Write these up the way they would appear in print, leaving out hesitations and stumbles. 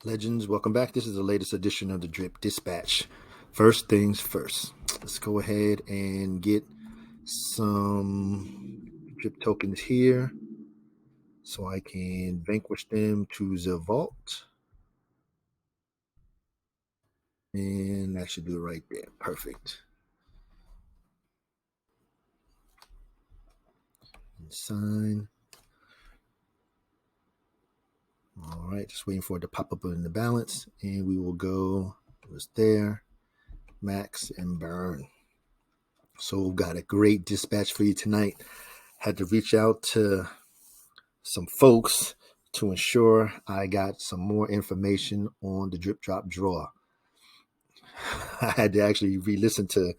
Legends, welcome back. This is the latest edition of the Drip Dispatch. First things first, let's go ahead and get some drip tokens here so I can vanquish them to the vault. And that should do it right there. Perfect. And sign. All right, just waiting for it to pop up in the balance, and we will go. It was there, max, and burn. So we've got a great dispatch for you tonight. Had to reach out to some folks to ensure I got some more information on the drip drop draw. I had to actually re-listen to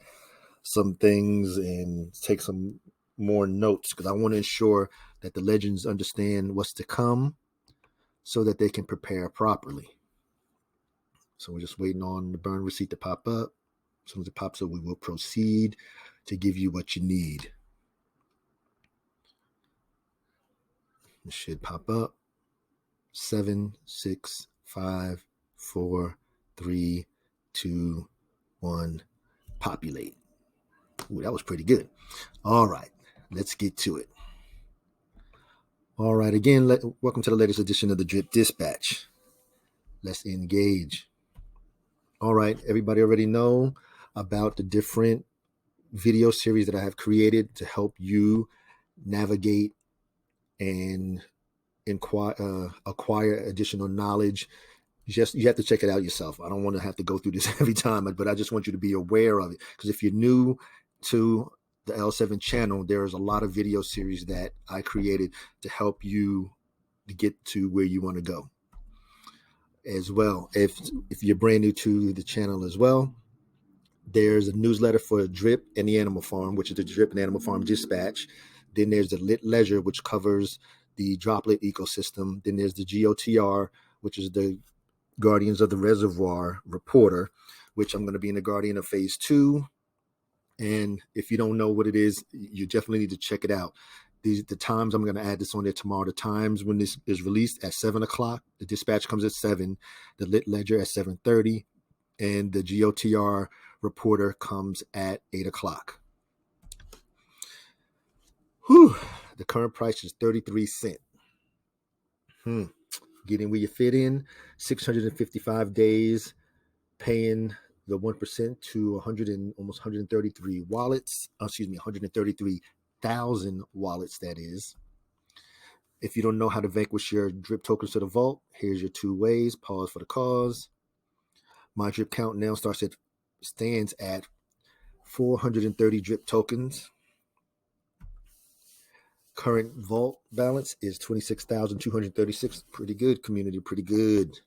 some things and take some more notes because I want to ensure that the legends understand what's to come so that they can prepare properly. So we're just waiting on the burn receipt to pop up. As soon as it pops up, we will proceed to give you what you need. It should pop up. 7, 6, 5, 4, 3, 2, 1. Populate. Ooh, that was pretty good. All right, let's get to it. All right, again, welcome to the latest edition of the Drip Dispatch. Let's engage. All right, everybody already know about the different video series that I have created to help you navigate and acquire additional knowledge. You have to check it out yourself. I don't want to have to go through this every time, but I just want you to be aware of it. Because if you're new to the L7 channel, there's a lot of video series that I created to help you to get to where you want to go. As well, if you're brand new to the channel as well, there's a newsletter for Drip and the Animal Farm, which is the Drip and Animal Farm Dispatch. Then there's the Lit Ledger, which covers the droplet ecosystem. Then there's the GOTR, which is the Guardians of the Reservoir Reporter, which I'm going to be in the Guardian of Phase 2. And if you don't know what it is, you definitely need to check it out. The times, I'm going to add this on there tomorrow. The times when this is released at 7 o'clock. The dispatch comes at 7. The Lit Ledger at 7:30. And the GOTR Reporter comes at 8 o'clock. Whew. The current price is 33 cents. Getting where you fit in. 655 days, paying the 1% to 133 wallets. 133,000 wallets, that is. If you don't know how to vanquish your drip tokens to the vault, here's your 2 ways. Pause for the cause. My drip count now stands at 430 drip tokens. Current vault balance is 26,236. Pretty good, community. Pretty good.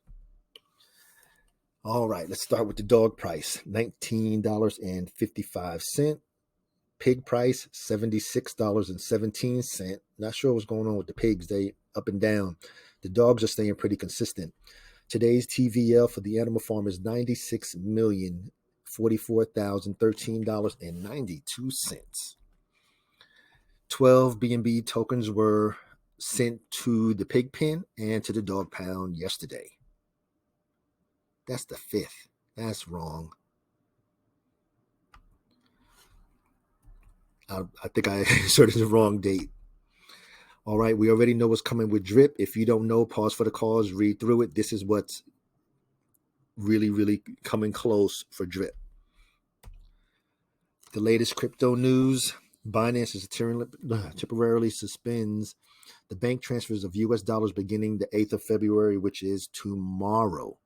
All right, let's start with the dog price, $19.55. Pig price, $76.17. Not sure what's going on with the pigs. They up and down. The dogs are staying pretty consistent. Today's TVL for the Animal Farm is $96,044,013.92. 12 B&B tokens were sent to the pig pen and to the dog pound yesterday. That's the 5th. That's wrong. I think I inserted the wrong date. All right, we already know what's coming with Drip. If you don't know, pause for the cause, read through it. This is what's really, really coming close for Drip. The latest crypto news. Binance is temporarily suspends the bank transfers of U.S. dollars beginning the 8th of February, which is tomorrow.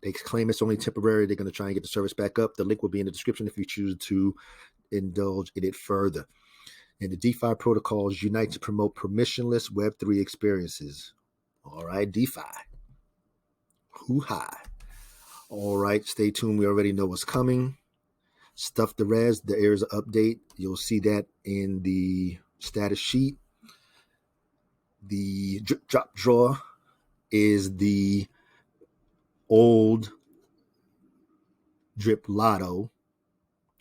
They claim it's only temporary. They're going to try and get the service back up. The link will be in the description if you choose to indulge in it further. And the DeFi protocols unite to promote permissionless Web3 experiences. All right, DeFi. Hoo-ha. All right, stay tuned. We already know what's coming. Stuff the res. There is an update. You'll see that in the status sheet. The drip drop draw is the old drip lotto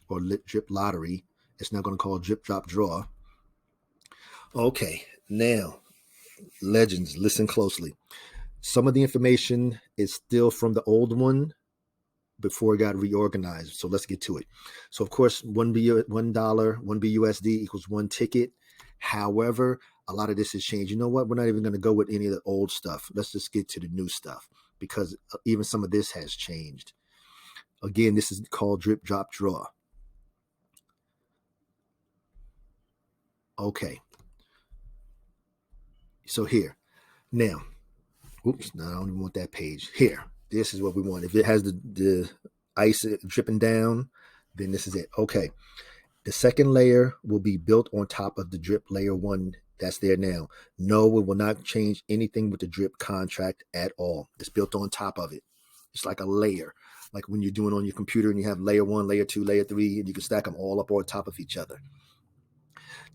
or drip lottery. It's now going to call drip drop draw. Okay, now, legends, listen closely. Some of the information is still from the old one before it got reorganized. So let's get to it. So of course, $1, $1 BUSD equals one ticket. However, a lot of this has changed. You know what? We're not even going to go with any of the old stuff. Let's just get to the new stuff, because even some of this has changed. Again, this is called drip, drop, draw. Okay. So here, now, oops, no, I don't even want that page. Here, this is what we want. If it has the ice dripping down, then this is it. Okay. The second layer will be built on top of the drip layer one that's there now. No, it will not change anything with the drip contract at all. It's built on top of it. It's like a layer, like when you're doing on your computer and you have layer one, layer two, layer three, and you can stack them all up on top of each other.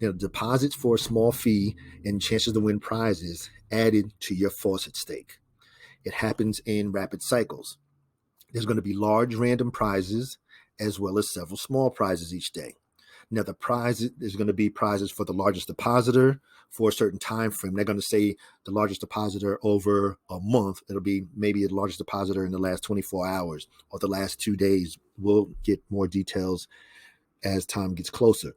Now, deposits for a small fee and chances to win prizes added to your faucet stake. It happens in rapid cycles. There's going to be large random prizes as well as several small prizes each day. Now, the prize is going to be prizes for the largest depositor for a certain time frame. They're going to say the largest depositor over a month. It'll be maybe the largest depositor in the last 24 hours or the last 2 days. We'll get more details as time gets closer.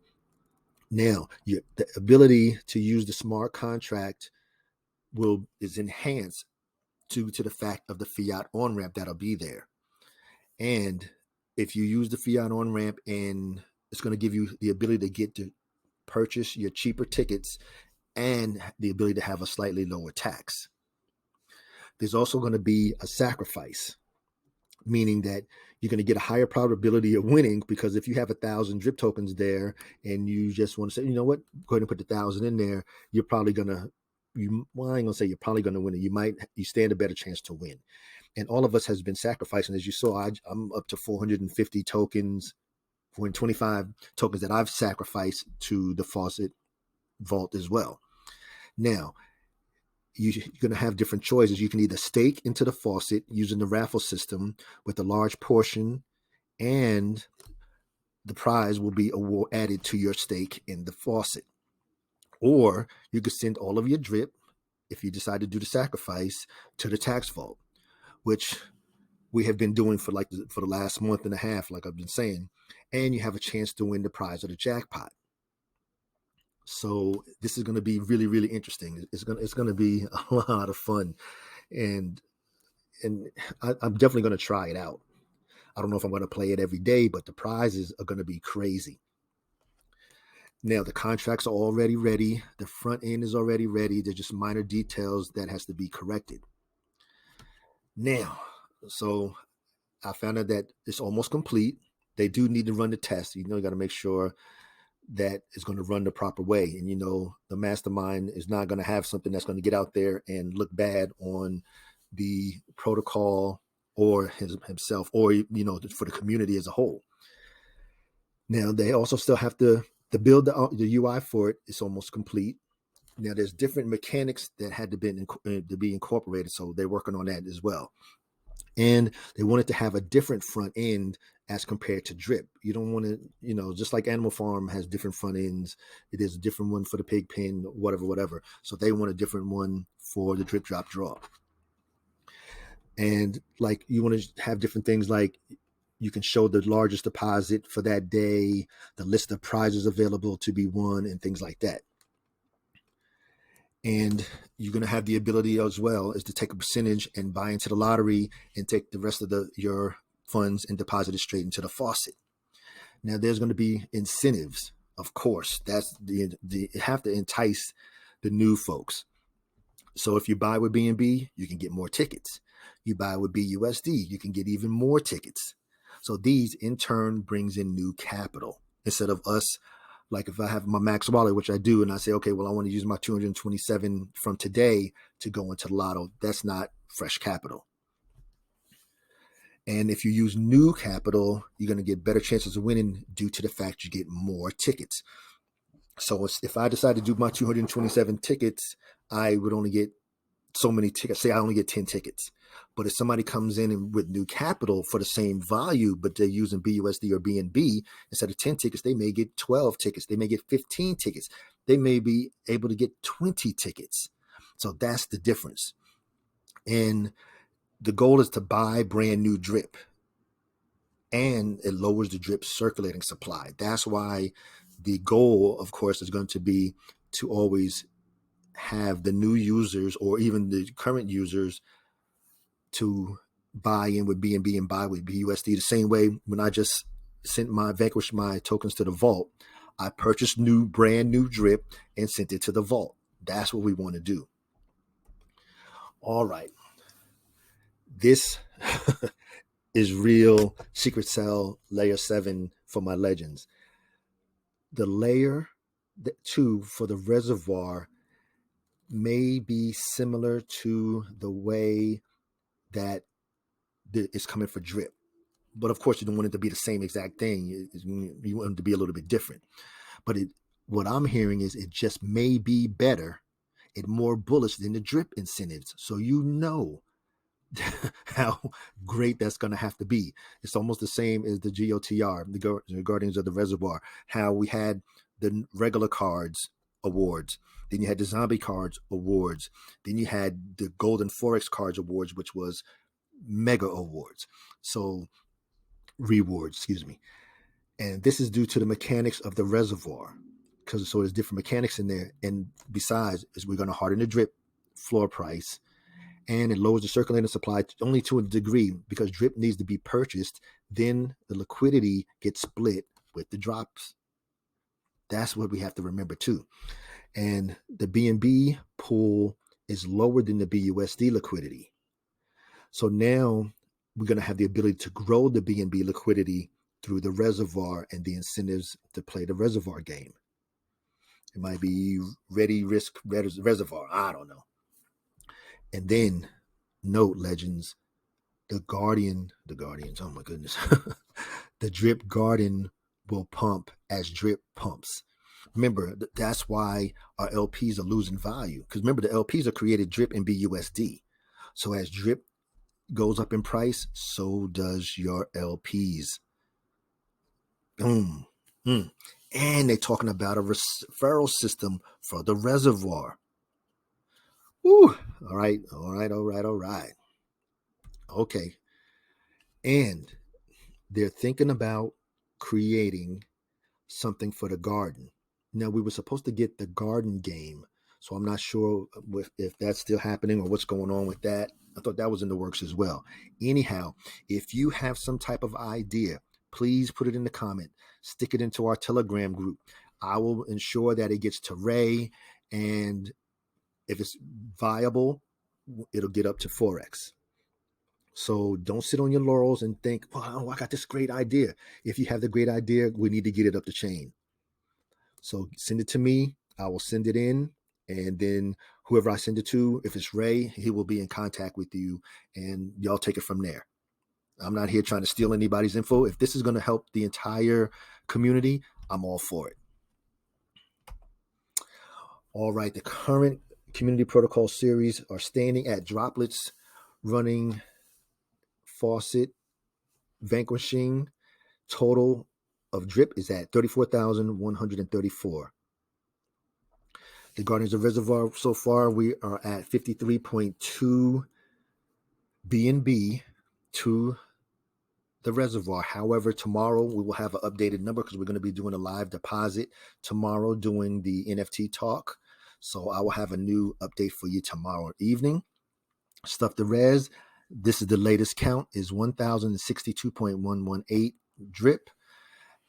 Now, the ability to use the smart contract is enhanced due to the fact of the fiat on-ramp that'll be there. And if you use the fiat on-ramp, and it's going to give you the ability to get to purchase your cheaper tickets and the ability to have a slightly lower tax. There's also going to be a sacrifice, meaning that you're going to get a higher probability of winning, because if you have 1,000 drip tokens there and you just want to say, you know what, go ahead and put the 1,000 in there, you're probably going to, I ain't going to say you're probably going to win it. You stand a better chance to win. And all of us has been sacrificing. As you saw, I'm up to 450 tokens, 425 tokens that I've sacrificed to the faucet vault as well. Now, you're going to have different choices. You can either stake into the faucet using the raffle system with a large portion, and the prize will be added to your stake in the faucet. Or you could send all of your drip, if you decide to do the sacrifice, to the tax vault, which we have been doing for the last month and a half, like I've been saying, and you have a chance to win the prize or the jackpot. So this is going to be really, really interesting. It's going to be a lot of fun, and I'm definitely going to try it out. I don't know if I'm going to play it every day, but the prizes are going to be crazy. Now, the contracts are already ready. The front end is already ready. There's just minor details that has to be corrected. Now, so I found out that it's almost complete. They do need to run the test. You got to make sure that it's going to run the proper way. And, the mastermind is not going to have something that's going to get out there and look bad on the protocol or himself, or, for the community as a whole. Now, they also still have to build the UI for it. It's almost complete. Now, there's different mechanics that had to be incorporated. So they're working on that as well. And they wanted to have a different front end as compared to drip. You don't want to, just like Animal Farm has different front ends, it is a different one for the pig pen, whatever. So they want a different one for the drip, drop, draw. And like, you want to have different things, like you can show the largest deposit for that day, the list of prizes available to be won, and things like that. And you're going to have the ability as well is to take a percentage and buy into the lottery and take the rest of your funds and deposit it straight into the faucet. Now, there's going to be incentives, of course. That's you have to entice the new folks. So if you buy with BNB, you can get more tickets. You buy with BUSD, you can get even more tickets. So these in turn brings in new capital, instead of us. Like if I have my max wallet, which I do, and I say, okay, well, I want to use my 227 from today to go into the lotto. That's not fresh capital. And if you use new capital, you're going to get better chances of winning due to the fact you get more tickets. So if I decide to do my 227 tickets, I would only get so many tickets. Say I only get 10 tickets. But if somebody comes in with new capital for the same value, but they're using BUSD or BNB, instead of 10 tickets, they may get 12 tickets. They may get 15 tickets. They may be able to get 20 tickets. So that's the difference. And the goal is to buy brand new drip, and it lowers the drip circulating supply. That's why the goal, of course, is going to be to always have the new users or even the current users to buy in with BNB and buy with BUSD. The same way when I just vanquished my tokens to the vault, I purchased brand new drip and sent it to the vault. That's what we want to do. All right. This is real secret cell layer 7 for my legends. The layer 2 for the reservoir may be similar to the way that it's coming for drip. But of course, you don't want it to be the same exact thing. You want it to be a little bit different. But what I'm hearing is it just may be better and more bullish than the drip incentives. So you know how great that's going to have to be. It's almost the same as the GOTR, the Guardians of the Reservoir, how we had the regular cards awards. Then you had the zombie cards awards. Then you had the golden forex cards awards, which was mega awards. So rewards, excuse me. And this is due to the mechanics of the reservoir, because so there's different mechanics in there. And besides, is we're going to harden the drip floor price, and it lowers the circulating supply only to a degree, because drip needs to be purchased. Then the liquidity gets split with the drops. That's what we have to remember too. And the BNB pool is lower than the BUSD liquidity. So now we're going to have the ability to grow the BNB liquidity through the reservoir and the incentives to play the reservoir game. It might be ready risk reservoir. I don't know. And then note, legends, the guardians, oh my goodness. The drip garden will pump as drip pumps. Remember, that's why our LPs are losing value. Because remember, the LPs are created drip and BUSD. So as drip goes up in price, so does your LPs. Boom. And they're talking about a referral system for the reservoir. Woo. All right. Okay. And they're thinking about creating something for the garden. Now, we were supposed to get the garden game, so I'm not sure if that's still happening or what's going on with that. I thought that was in the works as well. Anyhow, if you have some type of idea, please put it in the comment. Stick it into our Telegram group. I will ensure that it gets to Ray, and if it's viable, it'll get up to 4x. So don't sit on your laurels and think, oh, I got this great idea. If you have the great idea, we need to get it up the chain. So send it to me. I will send it in. And then whoever I send it to, if it's Ray, he will be in contact with you, and y'all take it from there. I'm not here trying to steal anybody's info. If this is going to help the entire community, I'm all for it. All right. The current community protocol series are standing at droplets, running, faucet, vanquishing. Total of drip is at 34,134. The Guardians of Reservoir, so far we are at 53.2 BNB to the reservoir. However, tomorrow we will have an updated number, because we're going to be doing a live deposit tomorrow doing the NFT talk. So I will have a new update for you tomorrow evening. Stuff the res. This is the latest count, is 1,062.118 drip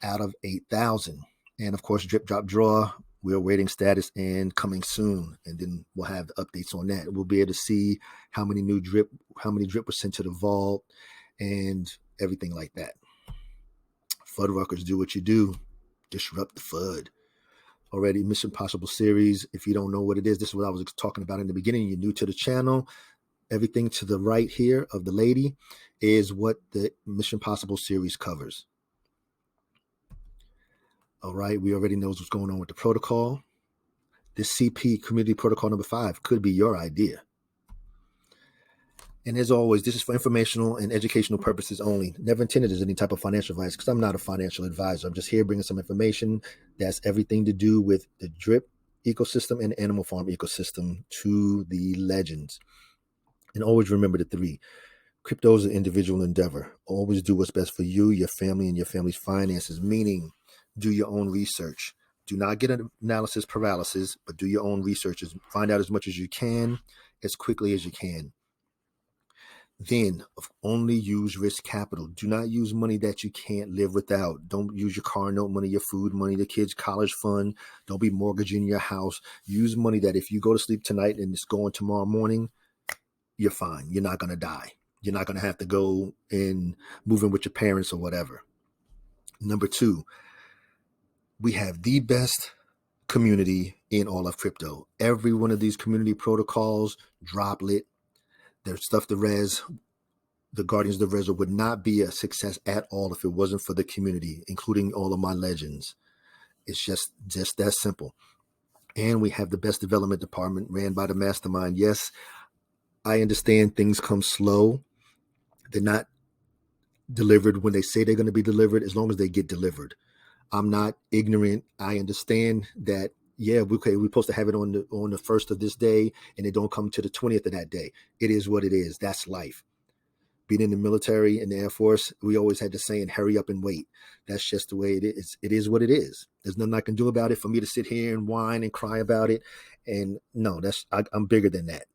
out of 8,000. And of course, drip, drop, draw, we're awaiting status and coming soon. And then we'll have the updates on that. We'll be able to see how many drip were sent to the vault and everything like that. Fuddruckers, do what you do. Disrupt the FUD. Already, Mission Impossible series. If you don't know what it is, this is what I was talking about in the beginning. You're new to the channel. Everything to the right here of the lady is what the Mission Impossible series covers. All right, we already know what's going on with the protocol. This CP Community Protocol number 5 could be your idea. And as always, this is for informational and educational purposes only. Never intended as any type of financial advice, because I'm not a financial advisor. I'm just here bringing some information that's everything to do with the drip ecosystem and animal farm ecosystem to the legends. And always remember the three. Crypto is an individual endeavor. Always do what's best for you, your family, and your family's finances, meaning do your own research. Do not get an analysis paralysis, but do your own research. Find out as much as you can, as quickly as you can. Then only use risk capital. Do not use money that you can't live without. Don't use your car note money, your food money, the kids' college fund. Don't be mortgaging your house. Use money that if you go to sleep tonight and it's going tomorrow morning, you're fine. You're not going to die. You're not going to have to go and move in with your parents or whatever. Number two, we have the best community in all of crypto. Every one of these community protocols, Droplet, their stuff, the Res, the Guardians of the Res would not be a success at all if it wasn't for the community, including all of my legends. It's just that simple. And we have the best development department ran by the mastermind. Yes, I understand things come slow. They're not delivered when they say they're going to be delivered, as long as they get delivered. I'm not ignorant. I understand that, yeah, okay, we're supposed to have it on the first of this day, and it don't come to the 20th of that day. It is what it is. That's life. Being in the military and the Air Force, we always had the saying, hurry up and wait. That's just the way it is. It is what it is. There's nothing I can do about it. For me to sit here and whine and cry about it, and no, I'm bigger than that.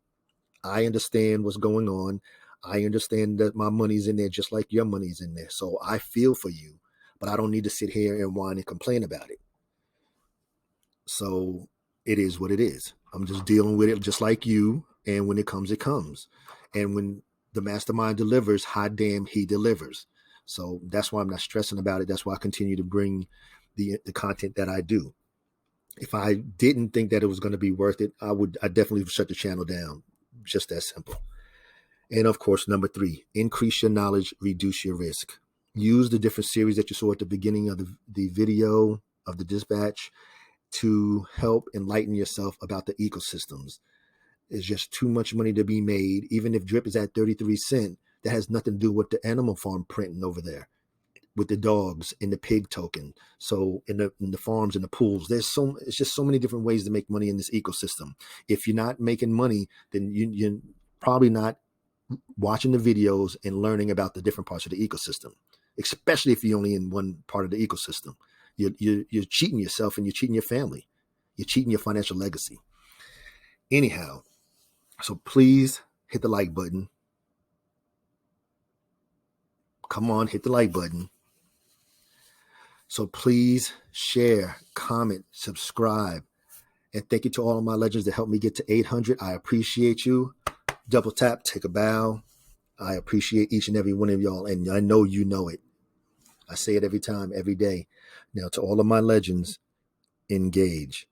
I understand what's going on. I understand that my money's in there just like your money's in there. So I feel for you, but I don't need to sit here and whine and complain about it. So it is what it is. I'm just dealing with it just like you. And when it comes, it comes. And when the mastermind delivers, hot damn, he delivers. So that's why I'm not stressing about it. That's why I continue to bring the content that I do. If I didn't think that it was going to be worth it, I definitely shut the channel down. Just that simple. And of course, number three, increase your knowledge, reduce your risk. Use the different series that you saw at the beginning of the video of the dispatch to help enlighten yourself about the ecosystems. There's just too much money to be made. Even if drip is at 33 cents, that has nothing to do with the animal farm printing over there, with the dogs and the pig token. So in the farms and the pools, it's just so many different ways to make money in this ecosystem. If you're not making money, then you're probably not watching the videos and learning about the different parts of the ecosystem, especially if you're only in one part of the ecosystem. You're cheating yourself and you're cheating your family. You're cheating your financial legacy. Anyhow, so please hit the like button. Come on, hit the like button. So please share, comment, subscribe. And thank you to all of my legends that helped me get to 800. I appreciate you. Double tap, take a bow. I appreciate each and every one of y'all. And I know you know it. I say it every time, every day. Now, to all of my legends, engage.